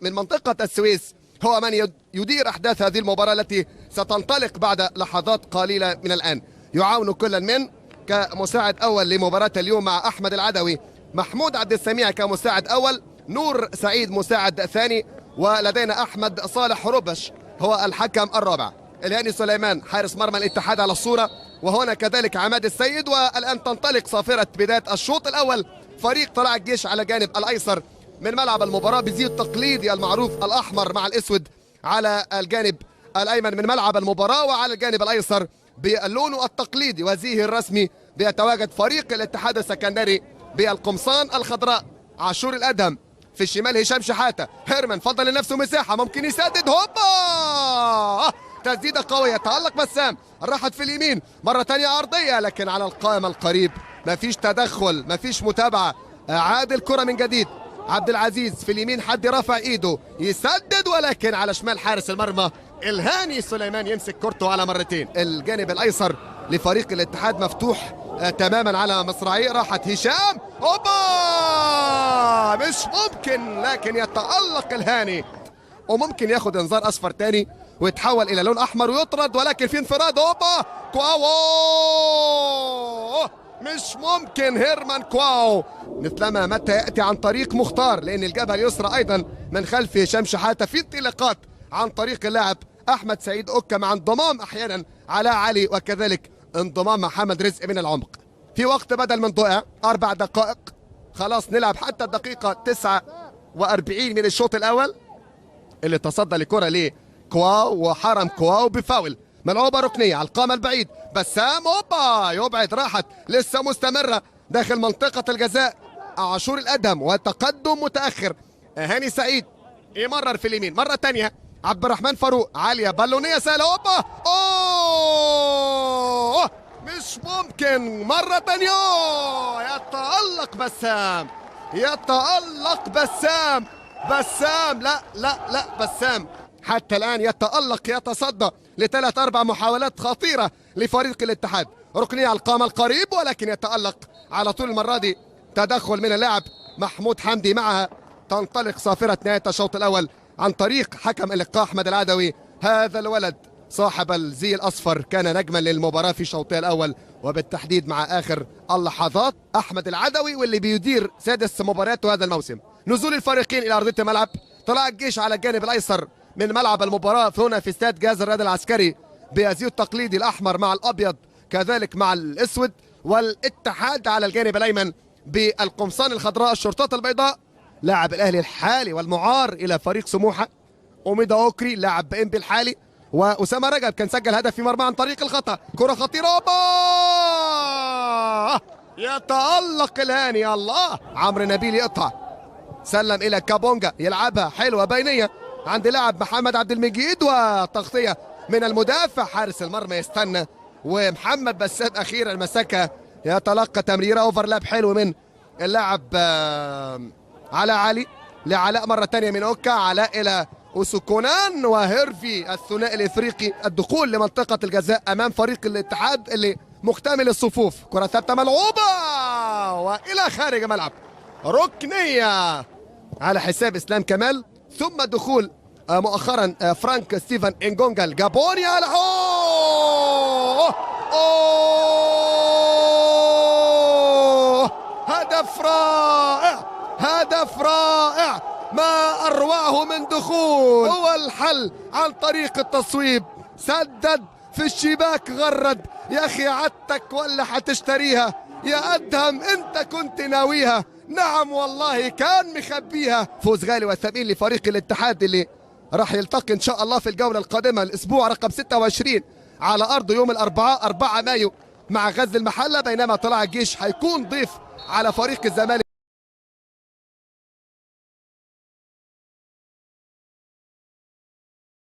من منطقة السويس هو من يدير أحداث هذه المباراة التي ستنطلق بعد لحظات قليلة من الآن. يعاون كل من كمساعد أول لمباراة اليوم مع أحمد العدوي، محمود عبد السميع كمساعد أول، نور سعيد مساعد ثاني، ولدينا أحمد صالح ربش هو الحكم الرابع. الهاني سليمان حارس مرمى الاتحاد على الصورة، وهنا كذلك عماد السيد. والآن تنطلق صافرة بداية الشوط الأول. فريق طلائع الجيش على جانب الأيسر من ملعب المباراة بزي التقليدي المعروف الأحمر مع الأسود على الجانب الأيمن من ملعب المباراة، وعلى الجانب الأيسر باللون التقليدي وزيه الرسمي بيتواجد فريق الاتحاد السكندري بالقمصان الخضراء. عاشور الأدهم في الشمال، هشام شحاتة. هيرمان فضل لنفسه مساحة، ممكن يسدد. هوبا تسديدة قوية، تألق بسام، راحت في اليمين مرة تانية عرضية، لكن على القائم القريب مفيش تدخل، مفيش متابعة. عاد الكرة من جديد، عبد العزيز في اليمين، حد رافع ايده يسدد، ولكن على شمال حارس المرمى الهاني سليمان يمسك كورته على مرتين. الجانب الايسر لفريق الاتحاد مفتوح تماما على مصراعيه، راحت هشام. اوبا مش ممكن، لكن يتألق الهاني، وممكن ياخد انذار اصفر تاني ويتحول الى لون احمر ويطرد، ولكن في انفراد. اوبا كواو، مش ممكن. هيرمان كواو مثلما متى ياتي عن طريق مختار، لان الجبهه اليسرى ايضا من خلف هشام شحاته في انطلاقات عن طريق اللاعب احمد سعيد اوكا، مع انضمام احيانا علاء علي، وكذلك انضمام محمد رزق من العمق. في وقت بدل من ضائع 4 دقائق، خلاص نلعب حتى الدقيقه 49 من الشوط الاول. اللي تصدى لكره لكواو وحرم كواو بفاول، ملعوبه ركنيه على القامه البعيد. بسام اوبا يبعد، راحت لسه مستمره داخل منطقه الجزاء. عاشور الادهم وتقدم متاخر. هاني سعيد يمرر في اليمين مره ثانيه، عبد الرحمن فاروق عاليه بالونيه سهله. اوبا اوه مش ممكن، مره ثانيه يتالق بسام، يتالق بسام. بسام لا لا لا، بسام حتى الآن يتألق، يتصدى ل3 4 محاولات خطيرة لفريق الاتحاد. ركنية على القامة القريب، ولكن يتألق على طول المرة دي. تدخل من اللاعب محمود حمدي، معها تنطلق صافرة نهاية الشوط الأول عن طريق حكم اللقاء أحمد العدوي. هذا الولد صاحب الزي الأصفر كان نجما للمباراة في شوطها الأول، وبالتحديد مع آخر اللحظات أحمد العدوي، واللي بيدير 6 مبارياته هذا الموسم. نزول الفريقين إلى أرضية الملعب. طلائع الجيش على الجانب الأيسر من ملعب المباراة هنا في استاد جهاز الرياضي العسكري بأزيو التقليدي الأحمر مع الأبيض، كذلك مع الأسود. والاتحاد على الجانب الأيمن بالقمصان الخضراء الشرطات البيضاء. لاعب الأهلي الحالي والمعار إلى فريق سموحة أوميدا أوكري، لاعب بإنبي الحالي، وأسامة رجب كان سجل هدف في مرمى عن طريق الخطأ. كرة خطيرة، أوبا يتألق الهاني. الله، عمرو نبيل يقطع، سلم إلى كابونجا، يلعبها حلوة بينية عند لاعب محمد عبد المجيد، وتغطية من المدافع حارس المرمى يستنى، ومحمد بسام أخيرا مسكها، يتلقى تمريرة اوفرلاب حلو من اللاعب علاء علي لعلاء مرة تانية من اوكا، علاء إلى أوسوكونان وهيرفي، الثنائي الإفريقي. الدخول لمنطقة الجزاء أمام فريق الاتحاد اللي مكتمل الصفوف. كرة ثابتة ملعوبة وإلى خارج الملعب، ركنية على حساب إسلام كمال، ثم دخول مؤخرا فرانك ستيفن إنجونجا الجابوني على هدف رائع، هدف رائع، ما أروعه من دخول. هو الحل عن طريق التصويب، سدد في الشباك، غرد. يا أخي عدتك ولا هتشتريها يا أدهم، أنت كنت ناويها. نعم والله كان مخبيها. فوز غالي وثمين لفريق الاتحاد اللي راح يلتقي إن شاء الله في الجولة القادمة الأسبوع رقم 26 على أرض يوم الأربعاء 4 مايو مع غزل المحلة، بينما طلائع الجيش هيكون ضيف على فريق الزمالك.